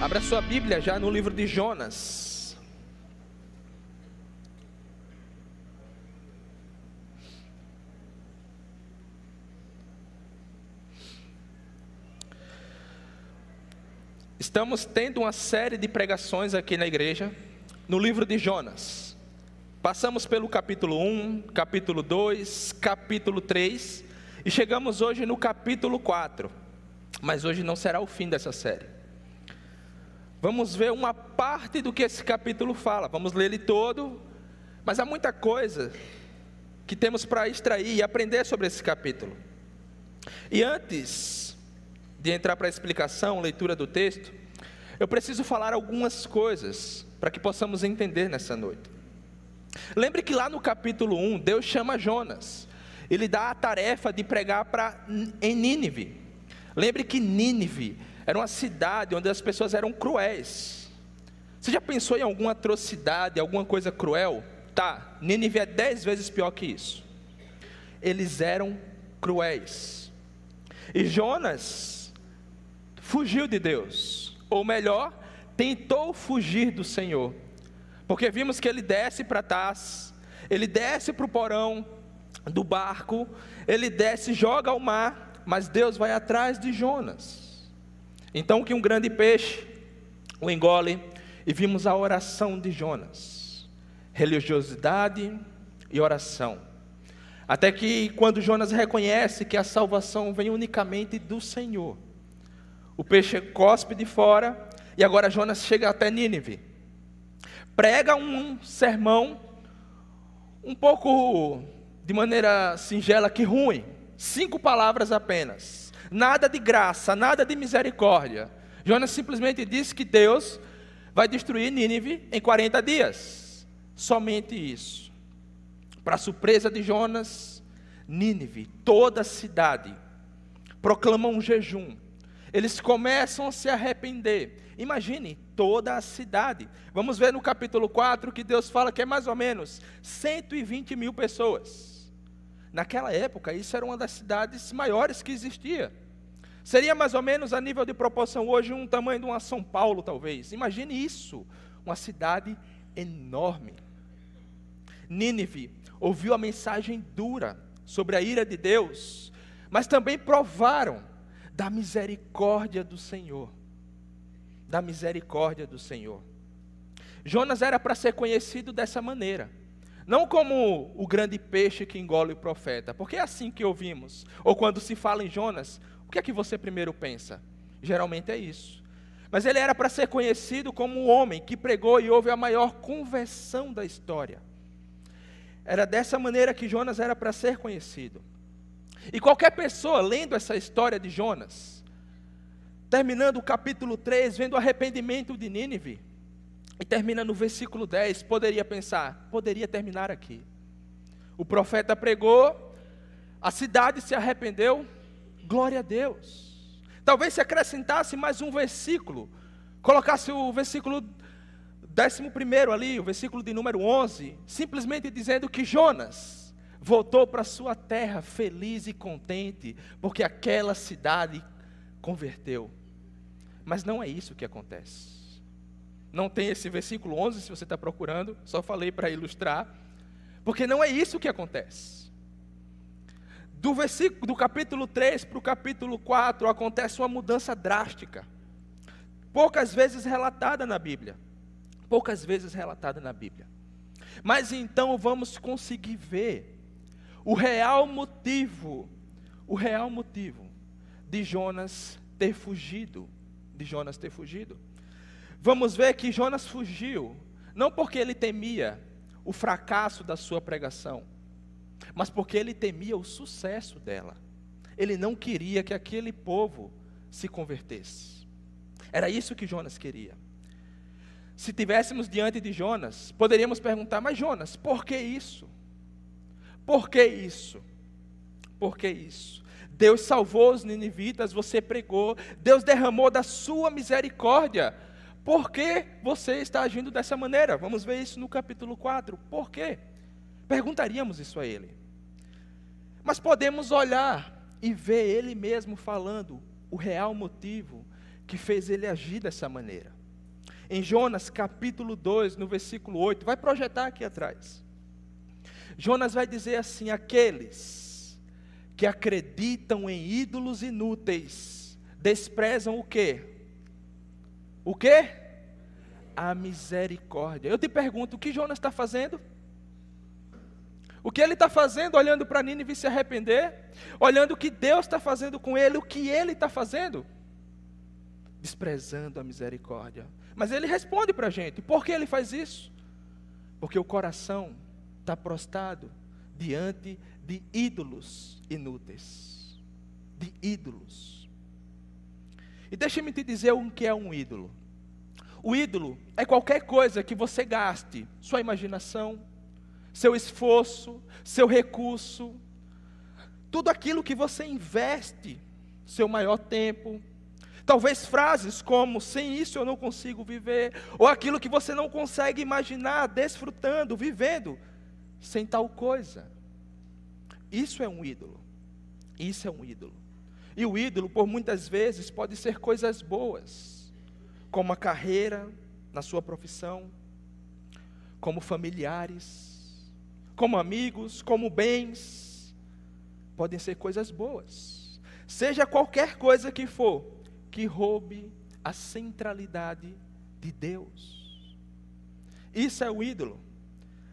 Abra sua Bíblia já no livro de Jonas. Estamos tendo uma série de pregações aqui na igreja, no livro de Jonas. Passamos pelo capítulo 1, capítulo 2, capítulo 3 e chegamos hoje no capítulo 4. Mas hoje não será o fim dessa série. Vamos ver uma parte do que esse capítulo fala. Vamos ler ele todo, mas há muita coisa que temos para extrair e aprender sobre esse capítulo. E antes de entrar para a explicação, leitura do texto, eu preciso falar algumas coisas para que possamos entender nessa noite. Lembre que lá no capítulo 1, Deus chama Jonas. Ele dá a tarefa de pregar em Nínive. Lembre que Nínive era uma cidade onde as pessoas eram cruéis. Você já pensou em alguma atrocidade, alguma coisa cruel? Tá, Nínive é 10 vezes pior que isso. Eles eram cruéis. E Jonas fugiu de Deus. Ou melhor, tentou fugir do Senhor. Porque vimos que ele desce para Tars, ele desce para o porão do barco, ele desce e joga ao mar, mas Deus vai atrás de Jonas. Então que um grande peixe o engole, e vimos a oração de Jonas, religiosidade e oração, até que quando Jonas reconhece que a salvação vem unicamente do Senhor, o peixe cospe de fora, e agora Jonas chega até Nínive, prega um sermão, um pouco de maneira singela que ruim, 5 palavras apenas, nada de graça, nada de misericórdia. Jonas simplesmente disse que Deus vai destruir Nínive em 40 dias. Somente isso. Para surpresa de Jonas, Nínive, toda a cidade, proclamam um jejum. Eles começam a se arrepender. Imagine, toda a cidade. Vamos ver no capítulo 4 que Deus fala que é mais ou menos 120 mil pessoas. Naquela época, isso era uma das cidades maiores que existia. Seria mais ou menos, a nível de proporção hoje, um tamanho de uma São Paulo, talvez. Imagine isso, uma cidade enorme. Nínive ouviu a mensagem dura sobre a ira de Deus, mas também provaram da misericórdia do Senhor. Da misericórdia do Senhor. Jonas era para ser conhecido dessa maneira. Não como o grande peixe que engole o profeta, porque é assim que ouvimos. Ou quando se fala em Jonas, o que é que você primeiro pensa? Geralmente é isso. Mas ele era para ser conhecido como um homem que pregou e houve a maior conversão da história. Era dessa maneira que Jonas era para ser conhecido. E qualquer pessoa lendo essa história de Jonas, terminando o capítulo 3, vendo o arrependimento de Nínive, e termina no versículo 10, poderia pensar, poderia terminar aqui. O profeta pregou, a cidade se arrependeu, glória a Deus. Talvez se acrescentasse mais um versículo, colocasse o versículo 11º ali, o versículo de número 11, simplesmente dizendo que Jonas voltou para sua terra feliz e contente, porque aquela cidade converteu. Mas não é isso que acontece. Não tem esse versículo 11, se você está procurando, só falei para ilustrar, porque não é isso que acontece. Do capítulo 3 para o capítulo 4, acontece uma mudança drástica, poucas vezes relatada na Bíblia, mas então vamos conseguir ver o real motivo de Jonas ter fugido, Vamos ver que Jonas fugiu, não porque ele temia o fracasso da sua pregação, mas porque ele temia o sucesso dela. Ele não queria que aquele povo se convertesse. Era isso que Jonas queria. Se tivéssemos diante de Jonas, poderíamos perguntar, mas Jonas, por que isso? Por que isso? Por que isso? Deus salvou os ninivitas, você pregou, Deus derramou da sua misericórdia. por que você está agindo dessa maneira? Vamos ver isso no capítulo 4. Por quê? Perguntaríamos isso a ele. Mas podemos olhar e ver ele mesmo falando o real motivo que fez ele agir dessa maneira. Em Jonas capítulo 2, no versículo 8, vai projetar aqui atrás. Jonas vai dizer assim: aqueles que acreditam em ídolos inúteis, desprezam o quê? O quê? A misericórdia. Eu te pergunto, o que Jonas está fazendo? O que ele está fazendo olhando para Nínive se arrepender? Olhando o que Deus está fazendo com ele, o que ele está fazendo? Desprezando a misericórdia. Mas ele responde para a gente, por que ele faz isso? Porque o coração está prostrado diante de ídolos inúteis. De ídolos. E deixe-me te dizer o que é um ídolo. O ídolo é qualquer coisa que você gaste sua imaginação, seu esforço, seu recurso, tudo aquilo que você investe, seu maior tempo. Talvez frases como, sem isso eu não consigo viver, ou aquilo que você não consegue imaginar, desfrutando, vivendo, sem tal coisa. Isso é um ídolo. Isso é um ídolo. E o ídolo, por muitas vezes, pode ser coisas boas, como a carreira na sua profissão, como familiares, como amigos, como bens. Podem ser coisas boas. Seja qualquer coisa que for, que roube a centralidade de Deus. Isso é o ídolo.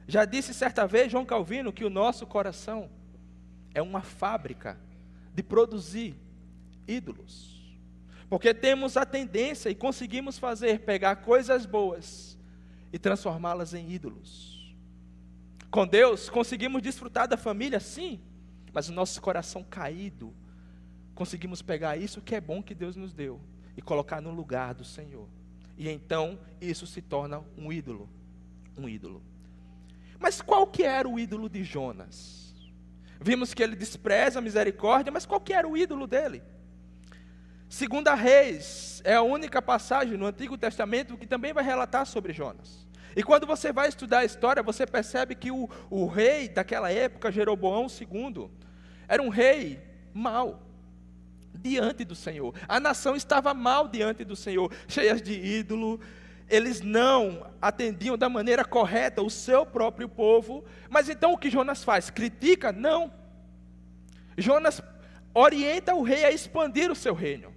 Já disse certa vez João Calvino que o nosso coração é uma fábrica de produzir ídolos. Porque temos a tendência e conseguimos pegar coisas boas e transformá-las em ídolos. Com Deus conseguimos desfrutar da família, sim, mas o nosso coração caído, conseguimos pegar isso que é bom que Deus nos deu e colocar no lugar do Senhor. E então isso se torna um ídolo. Um ídolo. Mas qual que era o ídolo de Jonas? Vimos que ele despreza a misericórdia, mas qual que era o ídolo dele? 2 Reis é a única passagem no Antigo Testamento que também vai relatar sobre Jonas. E quando você vai estudar a história, você percebe que o rei daquela época, Jeroboão II, era um rei mau diante do Senhor. A nação estava mal diante do Senhor, cheias de ídolo. Eles não atendiam da maneira correta o seu próprio povo. Mas então o que Jonas faz? Critica? Não. Jonas orienta o rei a expandir o seu reino.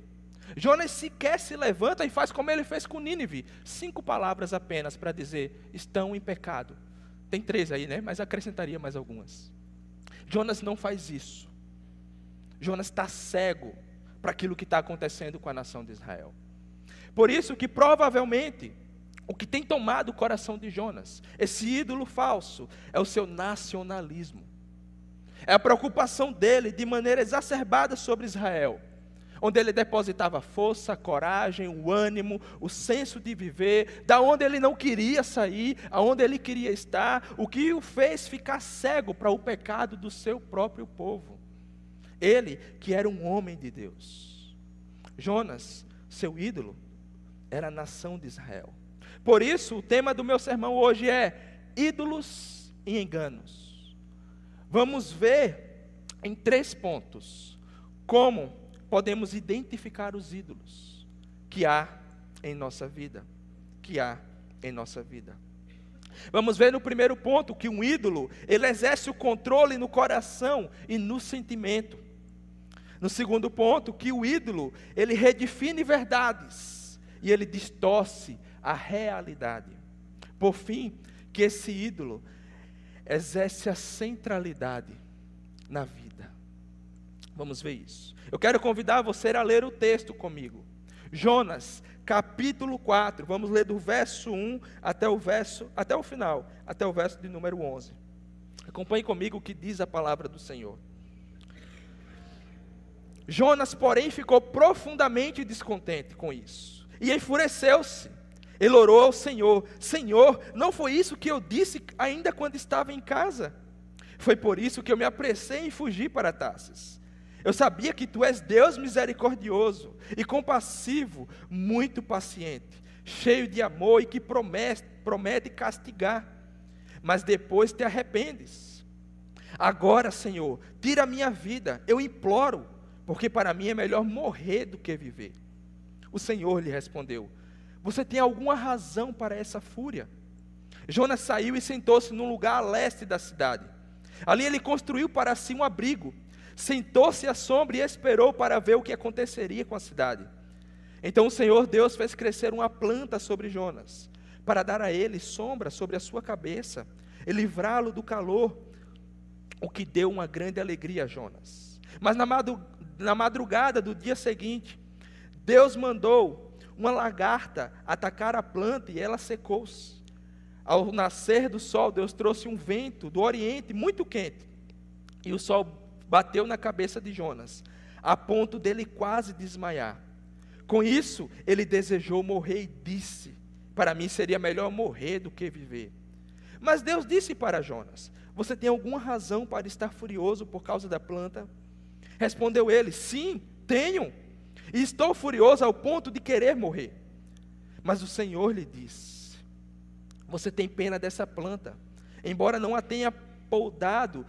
Jonas sequer se levanta e faz como ele fez com Nínive. 5 palavras apenas para dizer, estão em pecado. Tem 3 aí, né? Mas acrescentaria mais algumas. Jonas não faz isso. Jonas está cego para aquilo que está acontecendo com a nação de Israel. Por isso que provavelmente o que tem tomado o coração de Jonas, esse ídolo falso, é o seu nacionalismo. É a preocupação dele de maneira exacerbada sobre Israel, onde ele depositava força, coragem, o ânimo, o senso de viver, da onde ele não queria sair, aonde ele queria estar, o que o fez ficar cego para o pecado do seu próprio povo. Ele que era um homem de Deus. Jonas, seu ídolo, era a nação de Israel. Por isso, o tema do meu sermão hoje é ídolos e enganos. Vamos ver em 3 pontos como podemos identificar os ídolos que há em nossa vida. Que há em nossa vida. Vamos ver no primeiro ponto que um ídolo, ele exerce o controle no coração e no sentimento. No segundo ponto, que o ídolo, ele redefine verdades e ele distorce a realidade. Por fim, que esse ídolo exerce a centralidade na vida. Vamos ver isso. Eu quero convidar você a ler o texto comigo. Jonas, capítulo 4, vamos ler do verso 1 até o final, até o verso de número 11. Acompanhe comigo o que diz a palavra do Senhor. Jonas, porém, ficou profundamente descontente com isso, e enfureceu-se. Ele orou ao Senhor: Senhor, não foi isso que eu disse ainda quando estava em casa? Foi por isso que eu me apressei em fugir para Tarsis. Eu sabia que tu és Deus misericordioso e compassivo, muito paciente, cheio de amor e que promete castigar, mas depois te arrependes. Agora, Senhor, tira a minha vida, eu imploro, porque para mim é melhor morrer do que viver. O Senhor lhe respondeu: você tem alguma razão para essa fúria? Jonas saiu e sentou-se num lugar a leste da cidade. Ali ele construiu para si um abrigo, sentou-se à sombra e esperou para ver o que aconteceria com a cidade. Então o Senhor Deus fez crescer uma planta sobre Jonas, para dar a ele sombra sobre a sua cabeça e livrá-lo do calor, o que deu uma grande alegria a Jonas. Mas na madrugada do dia seguinte, Deus mandou uma lagarta atacar a planta e ela secou-se. Ao nascer do sol, Deus trouxe um vento do oriente muito quente, e o sol bateu na cabeça de Jonas, a ponto dele quase desmaiar. Com isso, ele desejou morrer e disse: para mim seria melhor morrer do que viver. Mas Deus disse para Jonas: você tem alguma razão para estar furioso por causa da planta? Respondeu ele: sim, tenho, e estou furioso ao ponto de querer morrer. Mas o Senhor lhe disse: você tem pena dessa planta, embora não a tenha podado,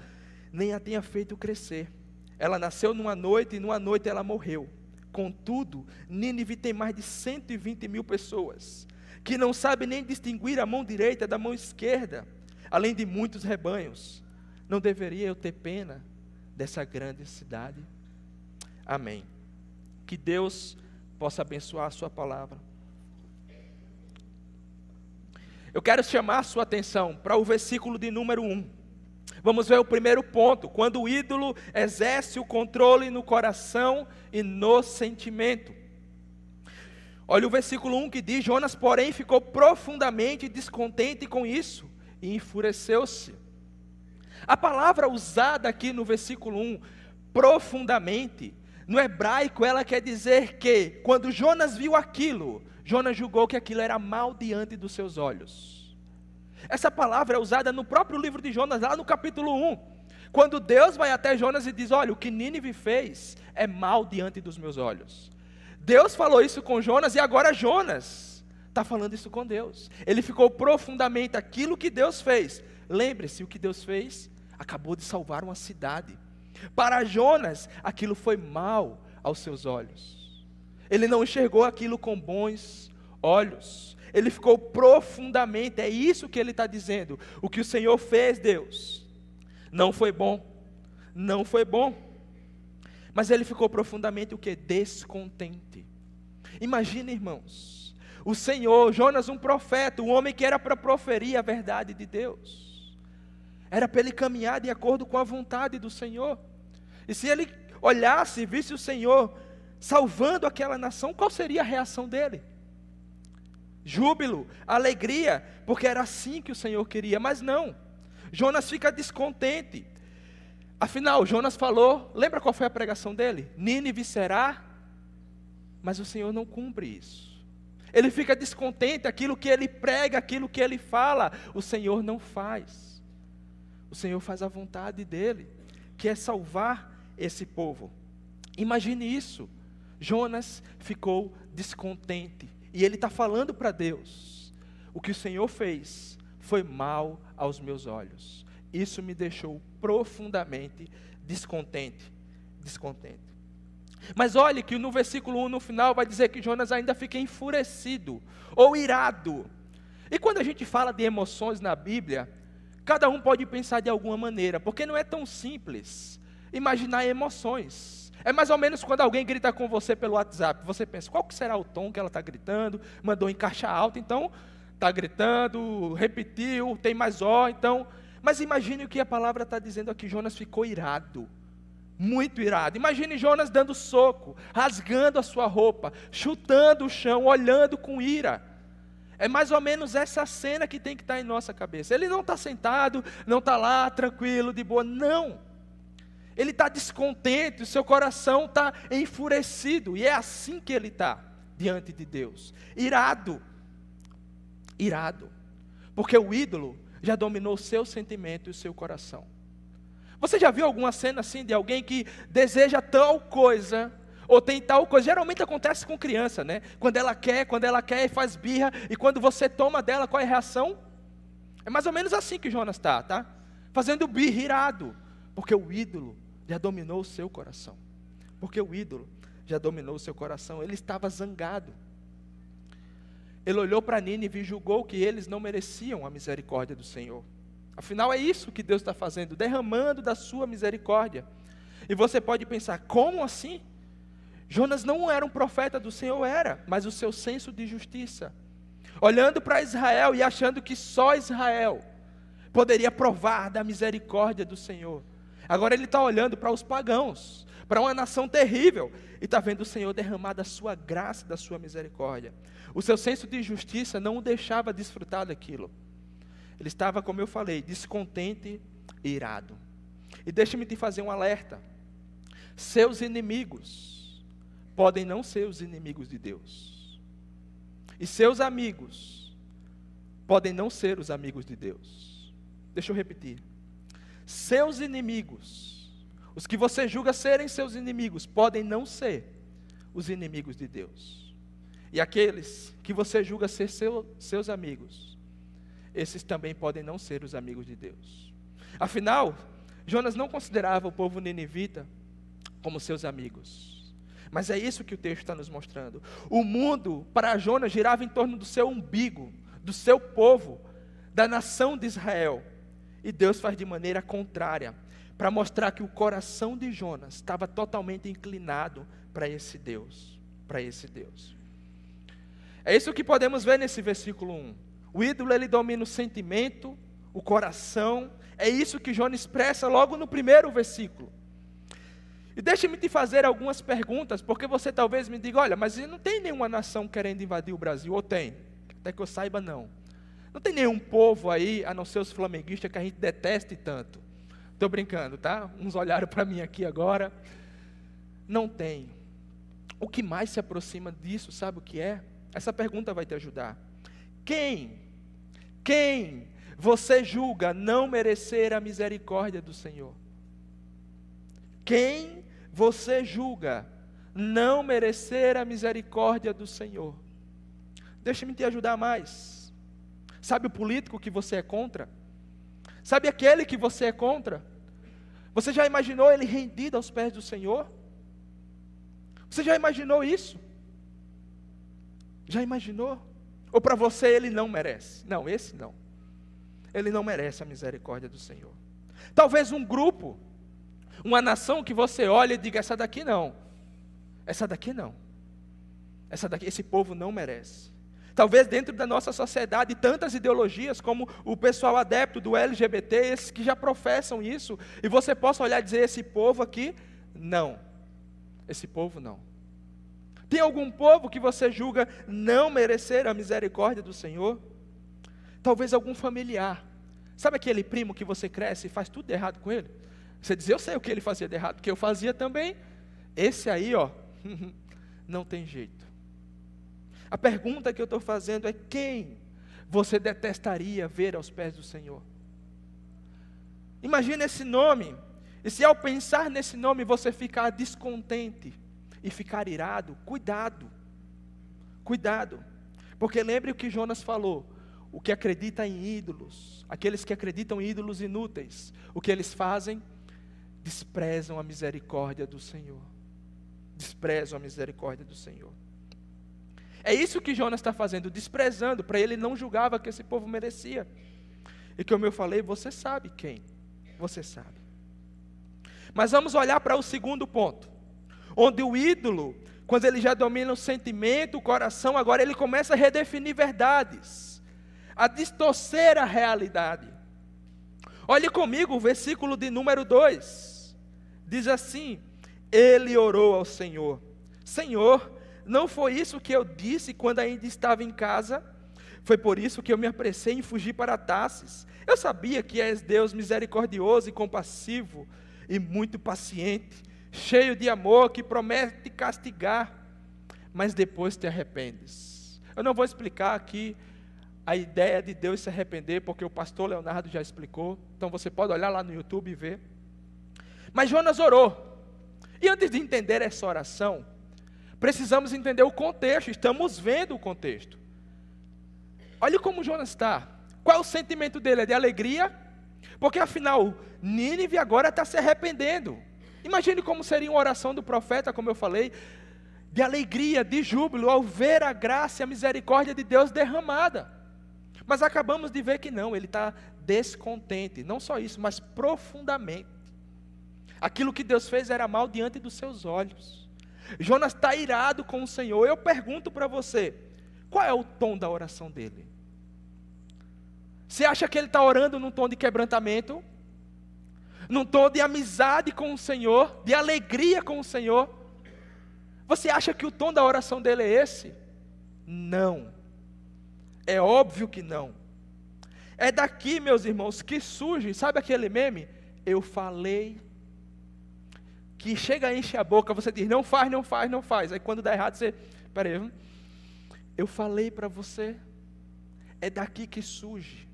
nem a tenha feito crescer. Ela nasceu numa noite e numa noite ela morreu. Contudo, Nínive tem mais de 120.000 pessoas, que não sabem nem distinguir a mão direita da mão esquerda, além de muitos rebanhos. Não deveria eu ter pena dessa grande cidade? Amém. Que Deus possa abençoar a sua palavra. Eu quero chamar a sua atenção para o versículo de número 1. Vamos ver o primeiro ponto: quando o ídolo exerce o controle no coração e no sentimento. Olha o versículo 1 que diz: Jonas, porém, ficou profundamente descontente com isso e enfureceu-se. A palavra usada aqui no versículo 1, profundamente, no hebraico ela quer dizer que, quando Jonas viu aquilo, Jonas julgou que aquilo era mal diante dos seus olhos. Essa palavra é usada no próprio livro de Jonas, lá no capítulo 1. Quando Deus vai até Jonas e diz: olha, o que Nínive fez é mal diante dos meus olhos. Deus falou isso com Jonas e agora Jonas está falando isso com Deus. Ele ficou profundamente aquilo que Deus fez. Lembre-se, o que Deus fez acabou de salvar uma cidade. Para Jonas, aquilo foi mal aos seus olhos. Ele não enxergou aquilo com bons olhos. Ele ficou profundamente, é isso que ele está dizendo. O que o Senhor fez, Deus, não foi bom. Não foi bom. Mas ele ficou profundamente o que? Descontente. Imagina, irmãos, o Senhor, Jonas, um profeta, um homem que era para proferir a verdade de Deus. Era para ele caminhar de acordo com a vontade do Senhor. E se ele olhasse e visse o Senhor salvando aquela nação, qual seria a reação dele? Júbilo, alegria, porque era assim que o Senhor queria. Mas não, Jonas fica descontente. Afinal, Jonas falou, lembra qual foi a pregação dele? Nínive será, mas o Senhor não cumpre isso. Ele fica descontente, aquilo que ele prega, aquilo que ele fala, o Senhor não faz. O Senhor faz a vontade dele, que é salvar esse povo. Imagine isso. Jonas ficou descontente, e ele está falando para Deus: o que o Senhor fez foi mal aos meus olhos. Isso me deixou profundamente descontente. Mas olhe que no versículo 1, no final, vai dizer que Jonas ainda fica enfurecido, ou irado. E quando a gente fala de emoções na Bíblia, cada um pode pensar de alguma maneira, porque não é tão simples imaginar emoções. É mais ou menos quando alguém grita com você pelo WhatsApp, você pensa, qual que será o tom que ela está gritando? Mandou em caixa alta, então está gritando, repetiu, tem mais ó, então... Mas imagine o que a palavra está dizendo aqui. Jonas ficou irado, muito irado. Imagine Jonas dando soco, rasgando a sua roupa, chutando o chão, olhando com ira. É mais ou menos essa cena que tem que estar em nossa cabeça. Ele não está sentado, não está lá tranquilo, de boa, não. Ele está descontente, o seu coração está enfurecido. E é assim que ele está diante de Deus, irado. Porque o ídolo já dominou o seu sentimento e o seu coração. Você já viu alguma cena assim de alguém que deseja tal coisa, ou tem tal coisa. Geralmente acontece com criança, né? Quando ela quer e faz birra, e quando você toma dela, qual é a reação? É mais ou menos assim que Jonas está, tá? Fazendo birra, irado, porque o ídolo já dominou o seu coração. Porque o ídolo já dominou o seu coração. Ele estava zangado. Ele olhou para Nínive e julgou que eles não mereciam a misericórdia do Senhor. Afinal, é isso que Deus está fazendo, derramando da sua misericórdia. E você pode pensar, como assim? Jonas não era um profeta do Senhor, era, mas o seu senso de justiça, olhando para Israel e achando que só Israel poderia provar da misericórdia do Senhor. Agora ele está olhando para os pagãos, para uma nação terrível, e está vendo o Senhor derramar da sua graça, da sua misericórdia. O seu senso de justiça não o deixava desfrutar daquilo. Ele estava, como eu falei, descontente e irado. E deixe-me te fazer um alerta. Seus inimigos podem não ser os inimigos de Deus. E seus amigos podem não ser os amigos de Deus. Deixa eu repetir. Seus inimigos, os que você julga serem seus inimigos, podem não ser os inimigos de Deus. E aqueles que você julga ser seus amigos, esses também podem não ser os amigos de Deus. Afinal, Jonas não considerava o povo ninivita como seus amigos. Mas é isso que o texto está nos mostrando. O mundo, para Jonas, girava em torno do seu umbigo, do seu povo, da nação de Israel. E Deus faz de maneira contrária, para mostrar que o coração de Jonas estava totalmente inclinado para esse Deus. Para esse Deus. É isso que podemos ver nesse versículo 1. O ídolo, ele domina o sentimento, o coração. É isso que Jonas expressa logo no primeiro versículo. E deixe-me te fazer algumas perguntas, porque você talvez me diga, olha, mas não tem nenhuma nação querendo invadir o Brasil, ou tem? Até que eu saiba, não. Não tem nenhum povo aí, a não ser os flamenguistas, que a gente deteste tanto. Estou brincando, tá? Uns olharam para mim aqui agora. Não tem. O que mais se aproxima disso, sabe o que é? Essa pergunta vai te ajudar. Quem você julga não merecer a misericórdia do Senhor? Quem você julga não merecer a misericórdia do Senhor? Deixa-me te ajudar mais. Sabe o político que você é contra? Sabe aquele que você é contra? Você já imaginou ele rendido aos pés do Senhor? Você já imaginou isso? Já imaginou? Ou para você ele não merece? Não, esse não. Ele não merece a misericórdia do Senhor. Talvez um grupo, uma nação que você olha e diga, essa daqui não. Essa daqui não. Esse povo não merece. Talvez dentro da nossa sociedade, tantas ideologias como o pessoal adepto do LGBT, esses que já professam isso, e você possa olhar e dizer, esse povo aqui, não. Esse povo não. Tem algum povo que você julga não merecer a misericórdia do Senhor? Talvez algum familiar. Sabe aquele primo que você cresce e faz tudo de errado com ele? Você diz, eu sei o que ele fazia de errado, porque eu fazia também. Esse aí, ó, não tem jeito. A pergunta que eu estou fazendo é, quem você detestaria ver aos pés do Senhor? Imagina esse nome, e se ao pensar nesse nome você ficar descontente e ficar irado, cuidado, porque lembre o que Jonas falou, o que acredita em ídolos, aqueles que acreditam em ídolos inúteis, o que eles fazem? Desprezam a misericórdia do Senhor, desprezam a misericórdia do Senhor. É isso que Jonas está fazendo, desprezando, para ele não julgava que esse povo merecia. E como eu falei, você sabe quem, você sabe. Mas vamos olhar para o segundo ponto, onde o ídolo, quando ele já domina o sentimento, o coração, agora ele começa a redefinir verdades, a distorcer a realidade. Olhe comigo o versículo de número 2, diz assim, ele orou ao Senhor, Senhor, não foi isso que eu disse quando ainda estava em casa? Foi por isso que eu me apressei em fugir para Tarsis. Eu sabia que és Deus misericordioso e compassivo, e muito paciente, cheio de amor, que promete te castigar, mas depois te arrependes. Eu não vou explicar aqui a ideia de Deus se arrepender, porque o pastor Leonardo já explicou, então você pode olhar lá no YouTube e ver. Mas Jonas orou, e antes de entender essa oração, Precisamos entender o contexto, estamos vendo o contexto. Olha como Jonas está. Qual é o sentimento dele? É de alegria? Porque afinal, Nínive agora está se arrependendo. Imagine como seria uma oração do profeta, como eu falei, de alegria, de júbilo, ao ver a graça e a misericórdia de Deus derramada. Mas acabamos de ver que não, ele está descontente. Não só isso, mas profundamente. Aquilo que Deus fez era mal diante dos seus olhos. Jonas está irado com o Senhor. Eu pergunto para você, qual é o tom da oração dele? Você acha que ele está orando num tom de quebrantamento? Num tom de amizade com o Senhor? De alegria com o Senhor? Você acha que o tom da oração dele é esse? Não. É óbvio que não. É daqui, meus irmãos, que surge, sabe aquele meme? Eu falei, que chega a encher a boca, você diz, não faz, não faz, não faz. Aí quando dá errado, você, peraí, eu falei para você. É daqui que surge.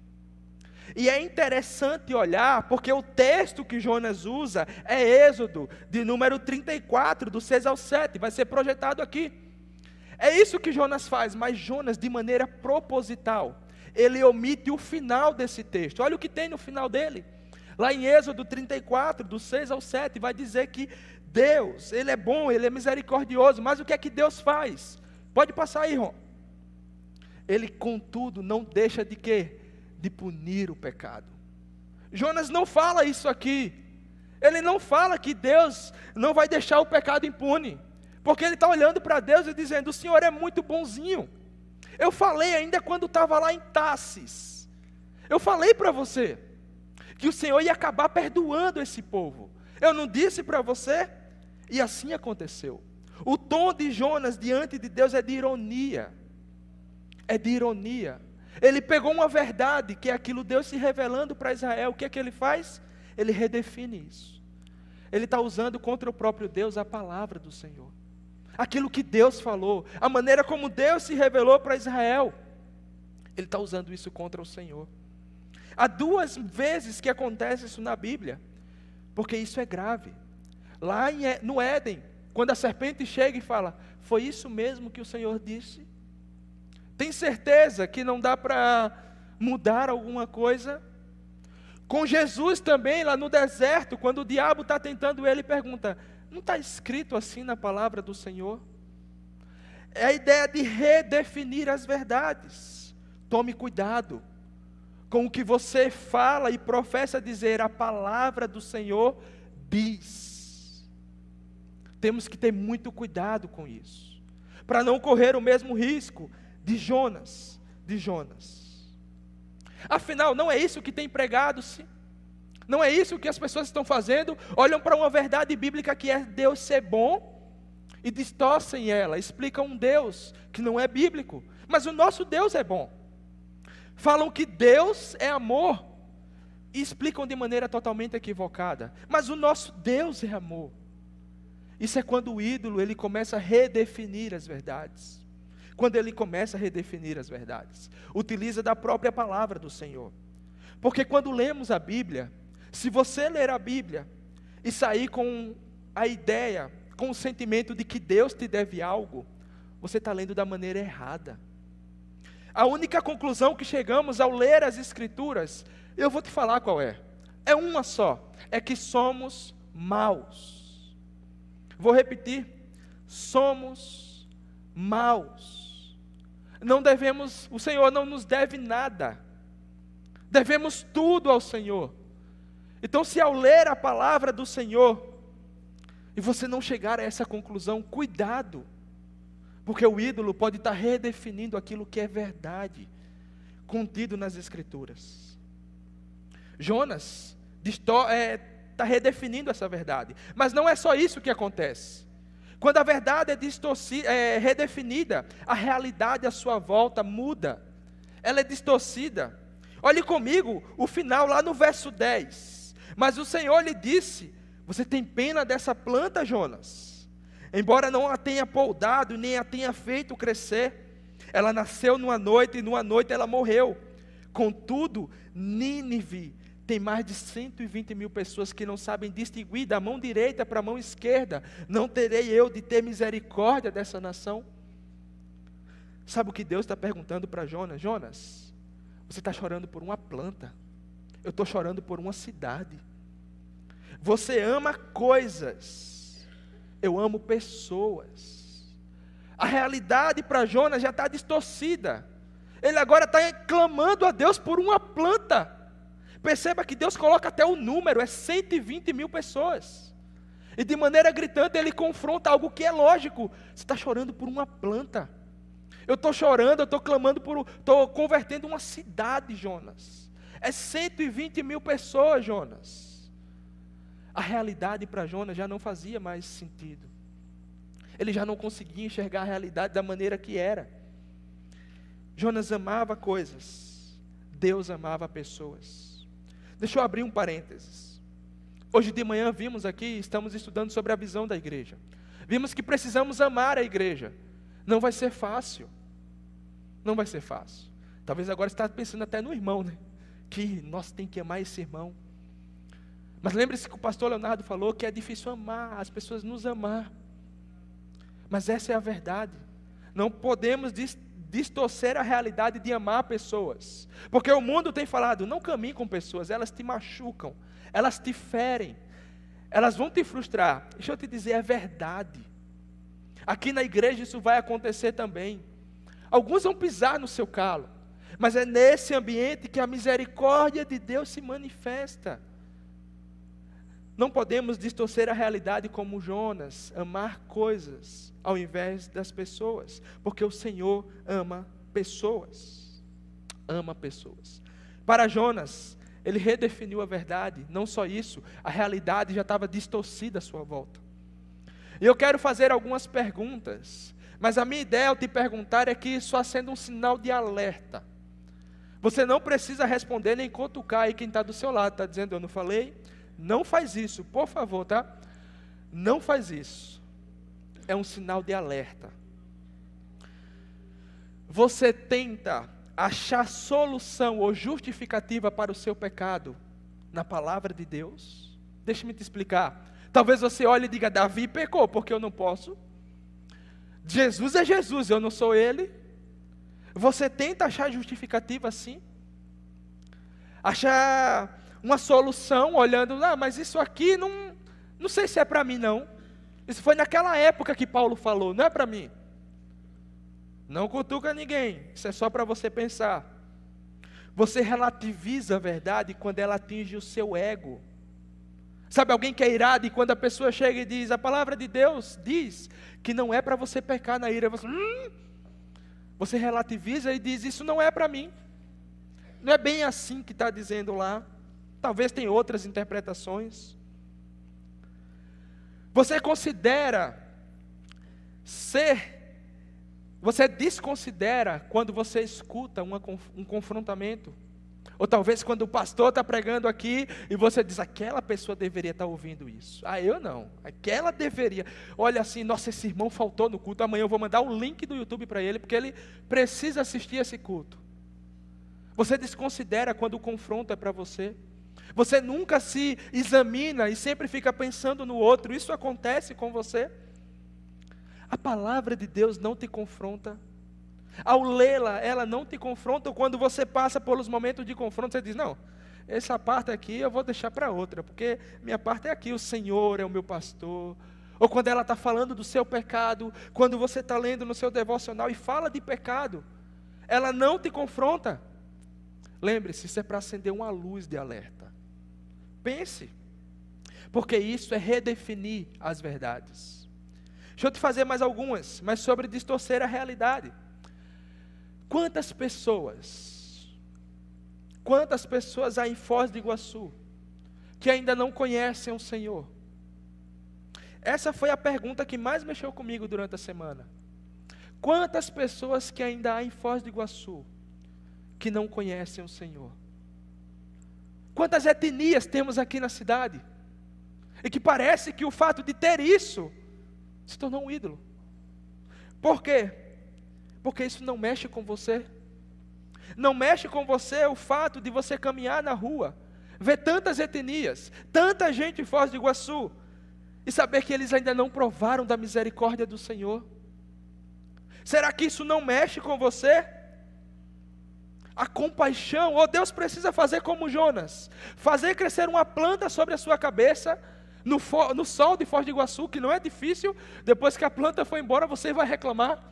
E é interessante olhar, porque o texto que Jonas usa é Êxodo, de número 34, do 6 ao 7, vai ser projetado aqui. É isso que Jonas faz, mas Jonas, de maneira proposital, ele omite o final desse texto. Olha o que tem no final dele. Lá em Êxodo 34, do 6 ao 7, vai dizer que Deus, Ele é bom, Ele é misericordioso, mas o que é que Deus faz? Pode passar aí, Ron. Ele, contudo, não deixa de quê? De punir o pecado. Jonas não fala isso aqui. Ele não fala que Deus não vai deixar o pecado impune. Porque ele está olhando para Deus e dizendo, o Senhor é muito bonzinho. Eu falei ainda quando estava lá em Tarsis. Eu falei para você que o Senhor ia acabar perdoando esse povo. Eu não disse para você? E assim aconteceu. O tom de Jonas diante de Deus é de ironia. É de ironia. Ele pegou uma verdade, que é aquilo Deus se revelando para Israel. O que é que ele faz? Ele redefine isso. Ele está usando contra o próprio Deus a palavra do Senhor. Aquilo que Deus falou, a maneira como Deus se revelou para Israel. Ele está usando isso contra o Senhor. Há 2 vezes que acontece isso na Bíblia, porque isso é grave. Lá no Éden, quando a serpente chega e fala, foi isso mesmo que o Senhor disse? Tem certeza que não dá para mudar alguma coisa? Com Jesus também, lá no deserto, quando o diabo está tentando ele, pergunta, não está escrito assim na palavra do Senhor? É a ideia de redefinir as verdades. Tome cuidado com o que você fala e professa dizer, a palavra do Senhor diz. Temos que ter muito cuidado com isso, para não correr o mesmo risco de Jonas. Afinal, não é isso que tem pregado-se? Não é isso que as pessoas estão fazendo? Olham para uma verdade bíblica que é Deus ser bom e distorcem ela, explicam um Deus que não é bíblico, mas o nosso Deus é bom. Falam que Deus é amor e explicam de maneira totalmente equivocada, mas o nosso Deus é amor. Isso é quando o ídolo ele começa a redefinir as verdades. Quando ele começa a redefinir as verdades, utiliza da própria palavra do Senhor. Porque quando lemos a Bíblia, se você ler a Bíblia e sair com a ideia, com o sentimento de que Deus te deve algo, você está lendo da maneira errada. A única conclusão que chegamos ao ler as Escrituras, eu vou te falar qual é. É uma só, é que somos maus. Vou repetir, somos maus. Não devemos, o Senhor não nos deve nada. Devemos tudo ao Senhor. Então, se ao ler a palavra do Senhor, e você não chegar a essa conclusão, cuidado. Porque o ídolo pode estar redefinindo aquilo que é verdade, contido nas Escrituras. Jonas está redefinindo essa verdade. Mas não é só isso que acontece. Quando a verdade é redefinida, a realidade à sua volta muda. Ela é distorcida. Olhe comigo o final lá no verso 10. Mas o Senhor lhe disse, você tem pena dessa planta, Jonas? Embora não a tenha poldado, nem a tenha feito crescer, ela nasceu numa noite e numa noite ela morreu. Contudo, Nínive Tem mais de 120 mil pessoas que não sabem distinguir da mão direita para a mão esquerda. Não terei eu de ter misericórdia dessa nação? Sabe o que Deus está perguntando para Jonas? Jonas, você está chorando por uma planta. Eu estou chorando por uma cidade. Você ama coisas. Eu amo pessoas. A realidade para Jonas já está distorcida. Ele agora está clamando a Deus por uma planta. Perceba que Deus coloca até o número, é 120 mil pessoas. E de maneira gritante ele confronta algo que é lógico. Você está chorando por uma planta. Eu estou chorando, eu estou clamando estou convertendo uma cidade, Jonas. É 120 mil pessoas, Jonas. A realidade para Jonas já não fazia mais sentido. Ele já não conseguia enxergar a realidade da maneira que era. Jonas amava coisas. Deus amava pessoas. Deixa eu abrir um parênteses. Hoje de manhã vimos aqui, estamos estudando sobre a visão da igreja. Vimos que precisamos amar a igreja. Não vai ser fácil. Não vai ser fácil. Talvez agora você está pensando até no irmão, né? Que nós temos que amar esse irmão. Mas lembre-se que o pastor Leonardo falou que é difícil amar, as pessoas nos amar. Mas essa é a verdade. Não podemos distorcer a realidade de amar pessoas. Porque o mundo tem falado, não caminhe com pessoas, elas te machucam, elas te ferem, elas vão te frustrar. Deixa eu te dizer, é verdade. Aqui na igreja isso vai acontecer também. Alguns vão pisar no seu calo, mas é nesse ambiente que a misericórdia de Deus se manifesta. Não podemos distorcer a realidade como Jonas, amar coisas ao invés das pessoas, porque o Senhor ama pessoas. Ama pessoas. Para Jonas, ele redefiniu a verdade. Não só isso, a realidade já estava distorcida à sua volta. E eu quero fazer algumas perguntas, mas a minha ideia ao te perguntar é que só sendo um sinal de alerta. Você não precisa responder nem cutucar aí quem está do seu lado, está dizendo, eu não falei? Não faz isso, por favor, tá? Não faz isso. É um sinal de alerta. Você tenta achar solução ou justificativa para o seu pecado na palavra de Deus? Deixa-me te explicar. Talvez você olhe e diga, Davi pecou, porque eu não posso. Jesus é Jesus, eu não sou ele. Você tenta achar justificativa assim? Achar uma solução olhando, mas isso aqui não sei se é para mim não. Isso foi naquela época que Paulo falou, não é para mim. Não cutuca ninguém, isso é só para você pensar. Você relativiza a verdade quando ela atinge o seu ego. Sabe alguém que é irado e quando a pessoa chega e diz, a palavra de Deus diz que não é para você pecar na ira. Você relativiza e diz, isso não é para mim. Não é bem assim que está dizendo lá. Talvez tenha outras interpretações. Você desconsidera quando você escuta um confrontamento. Ou talvez quando o pastor está pregando aqui e você diz, aquela pessoa deveria estar ouvindo isso. Eu não, aquela deveria. Olha assim, nossa, esse irmão faltou no culto, amanhã eu vou mandar o link do YouTube para ele, porque ele precisa assistir esse culto. Você desconsidera quando o confronto é para você. Você nunca se examina e sempre fica pensando no outro. Isso acontece com você? A palavra de Deus não te confronta. Ao lê-la, ela não te confronta. Quando você passa pelos momentos de confronto, você diz, não, essa parte aqui eu vou deixar para outra, porque minha parte é aqui, o Senhor é o meu pastor. Ou quando ela está falando do seu pecado, quando você está lendo no seu devocional e fala de pecado, ela não te confronta. Lembre-se, isso é para acender uma luz de alerta. Pense, porque isso é redefinir as verdades. Deixa eu te fazer mais algumas, mas sobre distorcer a realidade. Quantas pessoas há em Foz do Iguaçu que ainda não conhecem o Senhor? Essa foi a pergunta que mais mexeu comigo durante a semana. Quantas pessoas que ainda há em Foz do Iguaçu que não conhecem o Senhor? Quantas etnias temos aqui na cidade? E que parece que o fato de ter isso se tornou um ídolo. Por quê? Porque isso não mexe com você. Não mexe com você o fato de você caminhar na rua ver tantas etnias, tanta gente em Foz do Iguaçu, e saber que eles ainda não provaram da misericórdia do Senhor? Será que isso não mexe com você? A compaixão, Deus precisa fazer como Jonas, fazer crescer uma planta sobre a sua cabeça, no sol de Foz do Iguaçu, que não é difícil. Depois que a planta foi embora, você vai reclamar,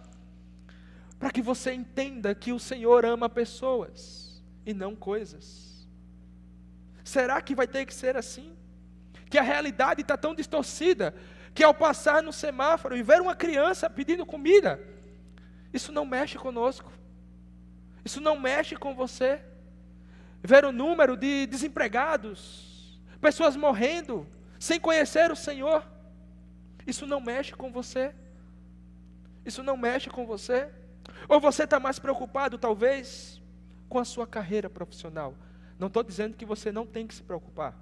para que você entenda que o Senhor ama pessoas e não coisas. Será que vai ter que ser assim? Que a realidade está tão distorcida, que ao passar no semáforo e ver uma criança pedindo comida, isso não mexe conosco, isso não mexe com você? Ver o número de desempregados, pessoas morrendo, sem conhecer o Senhor, isso não mexe com você? Isso não mexe com você? Ou você está mais preocupado, talvez, com a sua carreira profissional? Não estou dizendo que você não tem que se preocupar.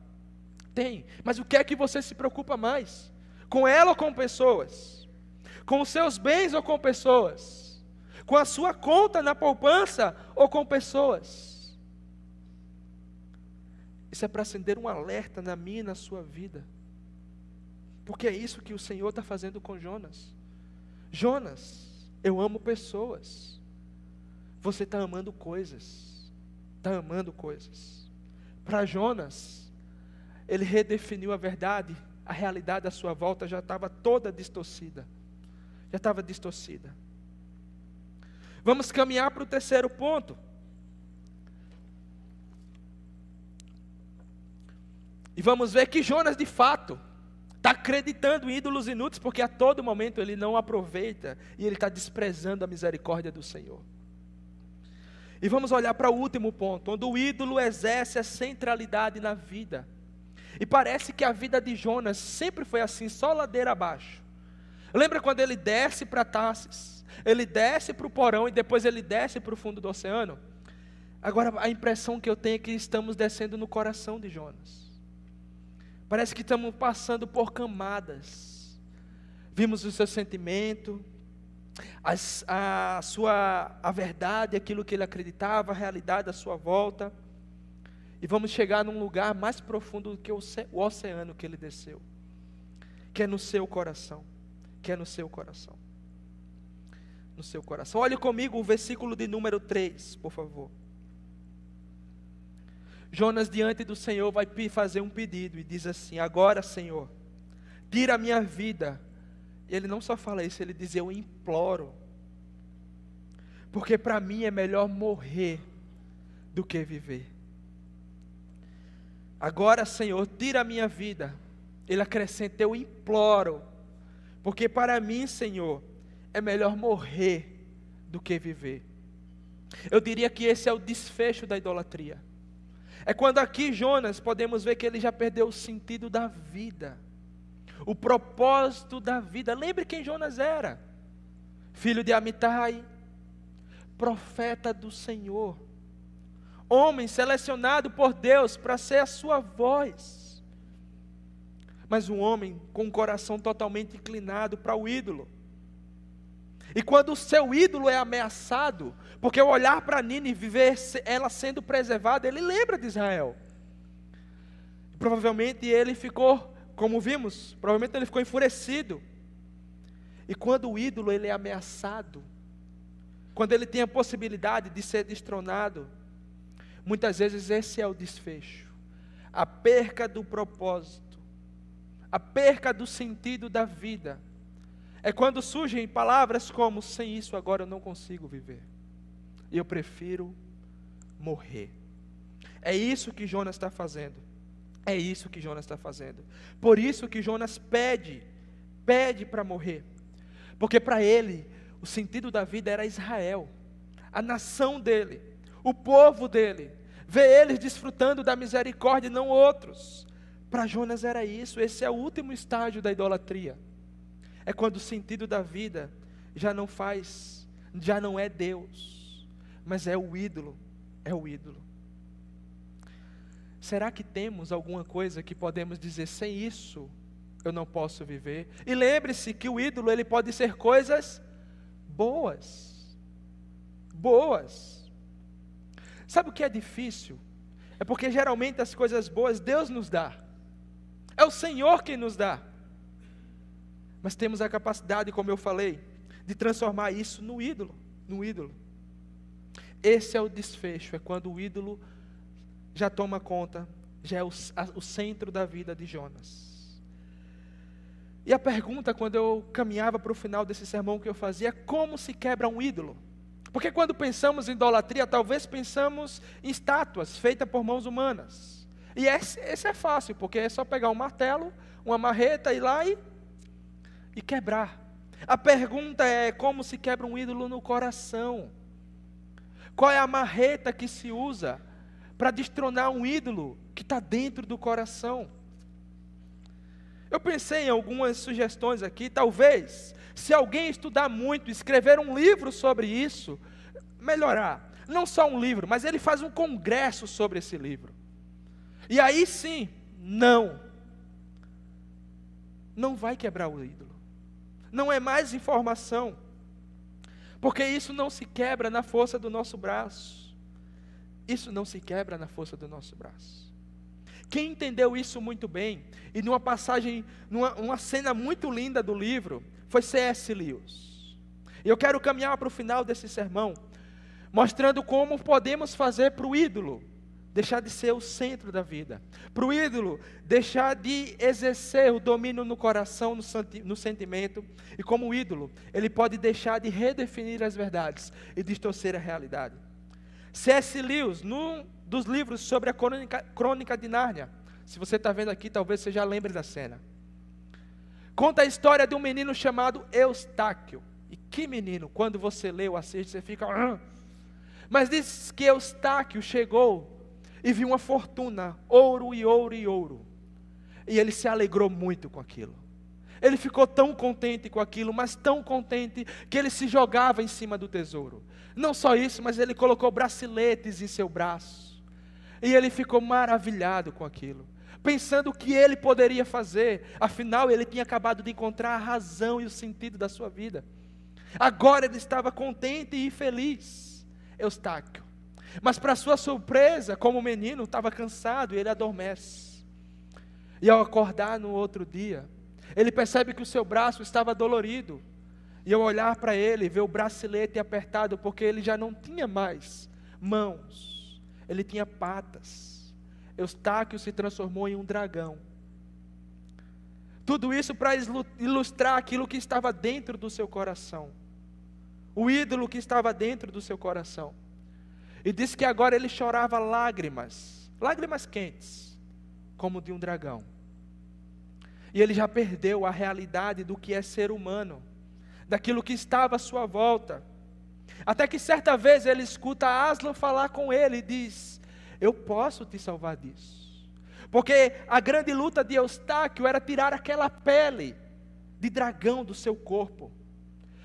Tem, mas o que é que você se preocupa mais? Com ela ou com pessoas? Com os seus bens ou com pessoas? Com a sua conta na poupança ou com pessoas? Isso é para acender um alerta na minha e na sua vida. Porque é isso que o Senhor está fazendo com Jonas. Jonas, eu amo pessoas. Você está amando coisas. Está amando coisas. Para Jonas, ele redefiniu a verdade. A realidade à sua volta já estava toda distorcida. Já estava distorcida. Vamos caminhar para o terceiro ponto. E vamos ver que Jonas, de fato, está acreditando em ídolos inúteis, porque a todo momento ele não aproveita e ele está desprezando a misericórdia do Senhor. E vamos olhar para o último ponto, onde o ídolo exerce a centralidade na vida. E parece que a vida de Jonas sempre foi assim, só ladeira abaixo. Lembra quando ele desce para Tarsis? Ele desce para o porão e depois ele desce para o fundo do oceano? Agora a impressão que eu tenho é que estamos descendo no coração de Jonas. Parece que estamos passando por camadas. Vimos o seu sentimento, a verdade, aquilo que ele acreditava, a realidade à sua volta. E vamos chegar num lugar mais profundo do que o oceano que ele desceu. Que é no seu coração. Que é no seu coração. No seu coração. Olhe comigo o versículo de número 3, por favor. Jonas diante do Senhor vai fazer um pedido e diz assim: agora, Senhor, tira a minha vida. Ele não só fala isso, ele diz: eu imploro, porque para mim é melhor morrer do que viver. Agora, Senhor, tira a minha vida. Ele acrescenta: eu imploro, porque para mim, Senhor, é melhor morrer do que viver. Eu diria que esse é o desfecho da idolatria. É quando aqui Jonas podemos ver que ele já perdeu o sentido da vida, o propósito da vida. Lembre quem Jonas era: filho de Amitai, profeta do Senhor, homem selecionado por Deus para ser a sua voz, mas um homem com o coração totalmente inclinado para o ídolo. E quando o seu ídolo é ameaçado, porque ao olhar para Nínive e ver ela sendo preservada, ele lembra de Israel. E provavelmente ele ficou, como vimos, provavelmente ele ficou enfurecido. E quando o ídolo ele é ameaçado, quando ele tem a possibilidade de ser destronado, muitas vezes esse é o desfecho. A perca do propósito, a perca do sentido da vida. É quando surgem palavras como: sem isso agora eu não consigo viver, eu prefiro morrer. É isso que Jonas está fazendo. É isso que Jonas está fazendo. Por isso que Jonas pede para morrer. Porque para ele, o sentido da vida era Israel, a nação dele, o povo dele, ver eles desfrutando da misericórdia e não outros. Para Jonas era isso. Esse é o último estágio da idolatria. É quando o sentido da vida já não é Deus, mas é o ídolo, Será que temos alguma coisa que podemos dizer: sem isso eu não posso viver? E lembre-se que o ídolo ele pode ser coisas boas. Sabe o que é difícil? É porque geralmente as coisas boas Deus nos dá. É o Senhor quem nos dá. Mas temos a capacidade, como eu falei, de transformar isso no ídolo. Esse é o desfecho, é quando o ídolo já toma conta, já é o centro da vida de Jonas. E a pergunta, quando eu caminhava para o final desse sermão que eu fazia, é como se quebra um ídolo? Porque quando pensamos em idolatria, talvez pensamos em estátuas feitas por mãos humanas. E esse é fácil, porque é só pegar um martelo, uma marreta, ir lá e quebrar. A pergunta é como se quebra um ídolo no coração? Qual é a marreta que se usa para destronar um ídolo que está dentro do coração? Eu pensei em algumas sugestões aqui. Talvez, se alguém estudar muito, escrever um livro sobre isso, melhorar. Não só um livro, mas ele faz um congresso sobre esse livro. E aí sim, não vai quebrar o ídolo. Não é mais informação. Porque isso não se quebra na força do nosso braço. Isso não se quebra na força do nosso braço. Quem entendeu isso muito bem, e numa passagem, numa cena muito linda do livro, foi C.S. Lewis. E eu quero caminhar para o final desse sermão, mostrando como podemos fazer para o ídolo deixar de ser o centro da vida. Para o ídolo deixar de exercer o domínio no coração, no sentimento. E como o ídolo, ele pode deixar de redefinir as verdades e distorcer a realidade. C.S. Lewis, num dos livros sobre a Crônica de Nárnia, se você está vendo aqui, talvez você já lembre da cena, conta a história de um menino chamado Eustáquio. E que menino, quando você lê ou assiste, você fica... Mas diz que Eustáquio chegou e viu uma fortuna, ouro e ouro e ouro. E ele se alegrou muito com aquilo. Ele ficou tão contente com aquilo, mas tão contente, que ele se jogava em cima do tesouro. Não só isso, mas ele colocou braceletes em seu braço. E ele ficou maravilhado com aquilo, pensando o que ele poderia fazer. Afinal, ele tinha acabado de encontrar a razão e o sentido da sua vida. Agora ele estava contente e feliz, Eustáquio. Mas para sua surpresa, como menino, estava cansado e ele adormece. E ao acordar no outro dia, ele percebe que o seu braço estava dolorido. E ao olhar para ele, vê o bracelete apertado, porque ele já não tinha mais mãos, ele tinha patas. Eustáquio se transformou em um dragão. Tudo isso para ilustrar aquilo que estava dentro do seu coração. O ídolo que estava dentro do seu coração. E diz que agora ele chorava lágrimas quentes, como de um dragão. E ele já perdeu a realidade do que é ser humano, daquilo que estava à sua volta. Até que certa vez ele escuta Aslan falar com ele e diz: eu posso te salvar disso. Porque a grande luta de Eustáquio era tirar aquela pele de dragão do seu corpo.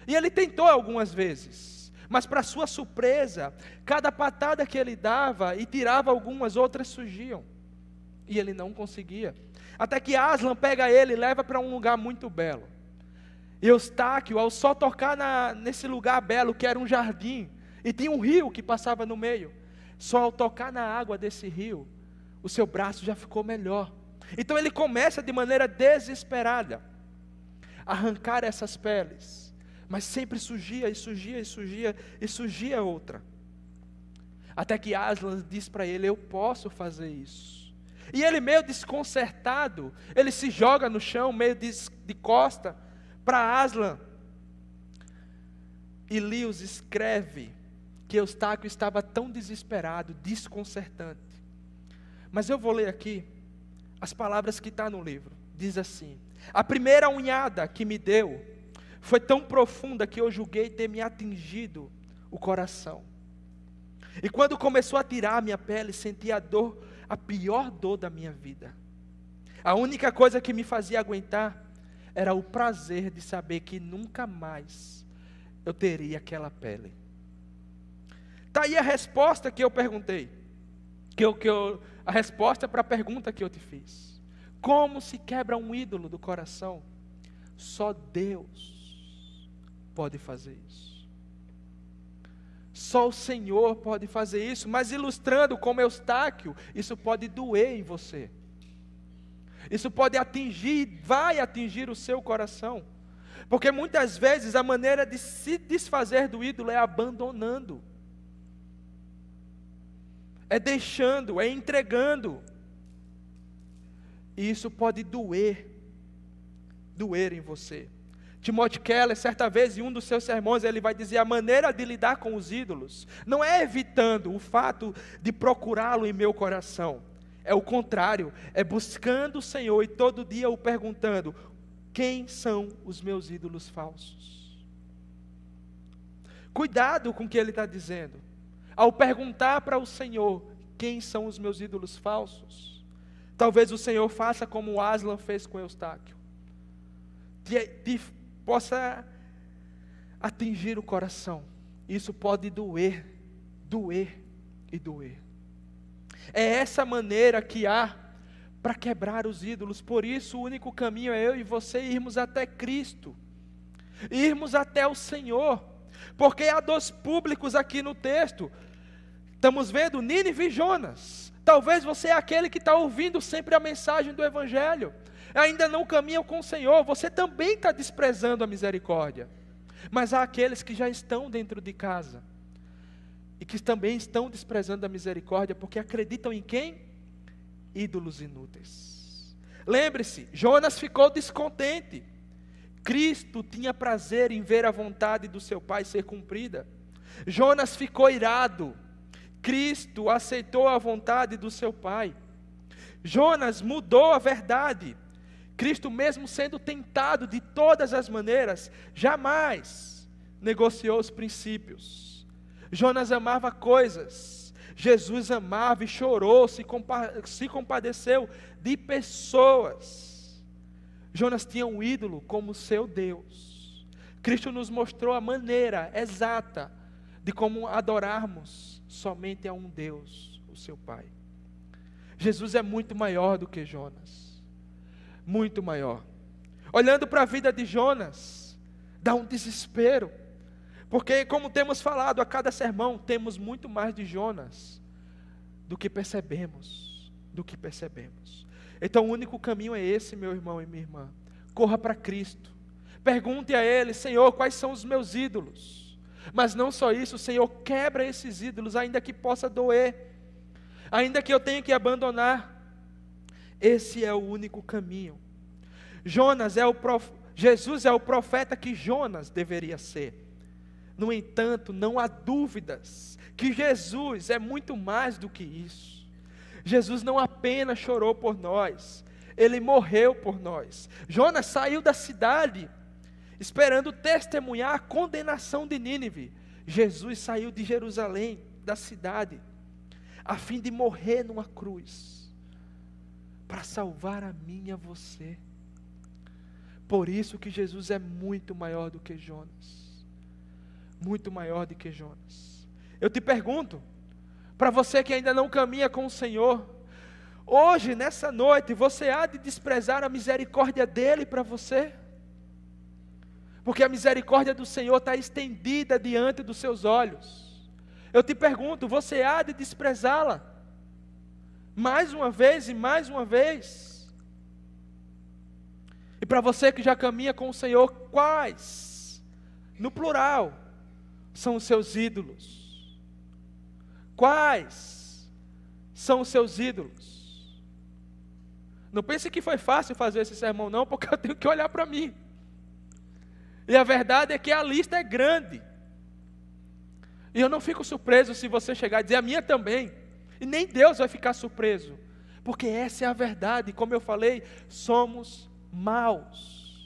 E ele tentou algumas vezes. Mas para sua surpresa, cada patada que ele dava e tirava algumas, outras surgiam. E ele não conseguia. Até que Aslan pega ele e leva para um lugar muito belo. E Eustáquio, ao só tocar nesse lugar belo, que era um jardim, e tinha um rio que passava no meio, só ao tocar na água desse rio, o seu braço já ficou melhor. Então ele começa de maneira desesperada a arrancar essas peles. Mas sempre surgia outra. Até que Aslan diz para ele: eu posso fazer isso. E ele, meio desconcertado, ele se joga no chão, meio de costa para Aslan. E Lewis escreve que Eustáquio estava tão desesperado, desconcertante. Mas eu vou ler aqui as palavras que estão no livro. Diz assim: a primeira unhada que me deu foi tão profunda que eu julguei ter me atingido o coração. E quando começou a tirar a minha pele, senti a dor, a pior dor da minha vida. A única coisa que me fazia aguentar era o prazer de saber que nunca mais eu teria aquela pele. Está aí a resposta que eu perguntei. A resposta para a pergunta que eu te fiz. Como se quebra um ídolo do coração? Só Deus pode fazer isso. Só o Senhor pode fazer isso, mas ilustrando como Eustáquio, isso pode doer em você. Isso pode atingir, vai atingir o seu coração. Porque muitas vezes a maneira de se desfazer do ídolo é abandonando. É deixando, é entregando. E isso pode doer em você. Timothy Keller, certa vez, em um dos seus sermões, ele vai dizer: a maneira de lidar com os ídolos não é evitando o fato de procurá-lo em meu coração. É o contrário, é buscando o Senhor e todo dia o perguntando: quem são os meus ídolos falsos? Cuidado com o que ele está dizendo. Ao perguntar para o Senhor, quem são os meus ídolos falsos? Talvez o Senhor faça como o Aslan fez com Eustáquio. Possa atingir o coração. Isso pode doer e doer. É essa maneira que há para quebrar os ídolos. Por isso o único caminho é eu e você irmos até Cristo, irmos até o Senhor, porque há dois públicos aqui no texto. Estamos vendo Nínive e Jonas. Talvez você é aquele que está ouvindo sempre a mensagem do Evangelho, ainda não caminha com o Senhor, você também está desprezando a misericórdia. Mas há aqueles que já estão dentro de casa, e que também estão desprezando a misericórdia, porque acreditam em quem? Ídolos inúteis. Lembre-se, Jonas ficou descontente. Cristo tinha prazer em ver a vontade do seu Pai ser cumprida. Jonas ficou irado. Cristo aceitou a vontade do seu Pai. Jonas mudou a verdade. Cristo, mesmo sendo tentado de todas as maneiras, jamais negociou os princípios. Jonas amava coisas, Jesus amava e chorou, se compadeceu de pessoas. Jonas tinha um ídolo como seu Deus. Cristo nos mostrou a maneira exata de como adorarmos somente a um Deus, o seu Pai. Jesus é muito maior do que Jonas. Muito maior. Olhando para a vida de Jonas, dá um desespero, porque como temos falado a cada sermão, temos muito mais de Jonas do que percebemos, Então o único caminho é esse, meu irmão e minha irmã. Corra para Cristo, pergunte a Ele: Senhor, quais são os meus ídolos? Mas não só isso, Senhor, quebra esses ídolos, ainda que possa doer, ainda que eu tenha que abandonar. Esse é o único caminho. Jesus é o profeta que Jonas deveria ser. No entanto, não há dúvidas que Jesus é muito mais do que isso. Jesus não apenas chorou por nós, Ele morreu por nós. Jonas saiu da cidade esperando testemunhar a condenação de Nínive. Jesus saiu de Jerusalém, da cidade, a fim de morrer numa cruz, para salvar a mim e a você. Por isso que Jesus é muito maior do que Jonas. Muito maior do que Jonas. Eu te pergunto, para você que ainda não caminha com o Senhor, hoje, nessa noite, você há de desprezar a misericórdia dEle para você? Porque a misericórdia do Senhor está estendida diante dos seus olhos. Eu te pergunto, você há de desprezá-la? Mais uma vez e mais uma vez. E para você que já caminha com o Senhor, quais, no plural, são os seus ídolos? Quais são os seus ídolos? Não pense que foi fácil fazer esse sermão não, porque eu tenho que olhar para mim. E a verdade é que a lista é grande. E eu não fico surpreso se você chegar e dizer: a minha também. E nem Deus vai ficar surpreso, porque essa é a verdade. Como eu falei, somos maus.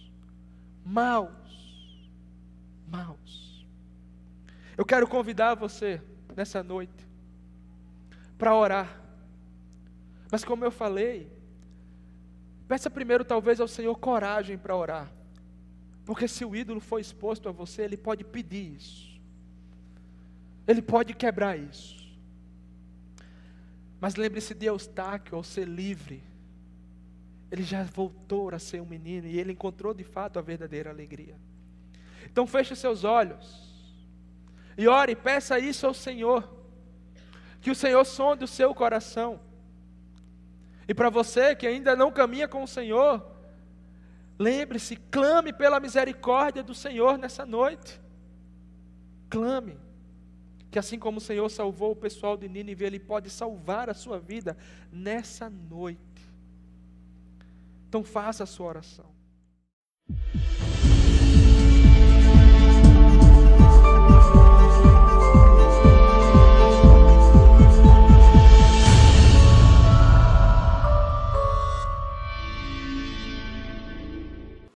Eu quero convidar você nessa noite para orar. Mas como eu falei, peça primeiro talvez ao Senhor coragem para orar. Porque se o ídolo for exposto a você, Ele pode pedir isso. Ele pode quebrar isso. Mas lembre-se de Eustáquio, ao ser livre, ele já voltou a ser um menino e ele encontrou de fato a verdadeira alegria. Então feche os seus olhos E ore, peça isso ao Senhor. Que o Senhor sonde o seu coração. E para você que ainda não caminha com o Senhor, lembre-se, clame pela misericórdia do Senhor nessa noite. Clame. Que assim como o Senhor salvou o pessoal de Nínive, Ele pode salvar a sua vida nessa noite. Então faça a sua oração.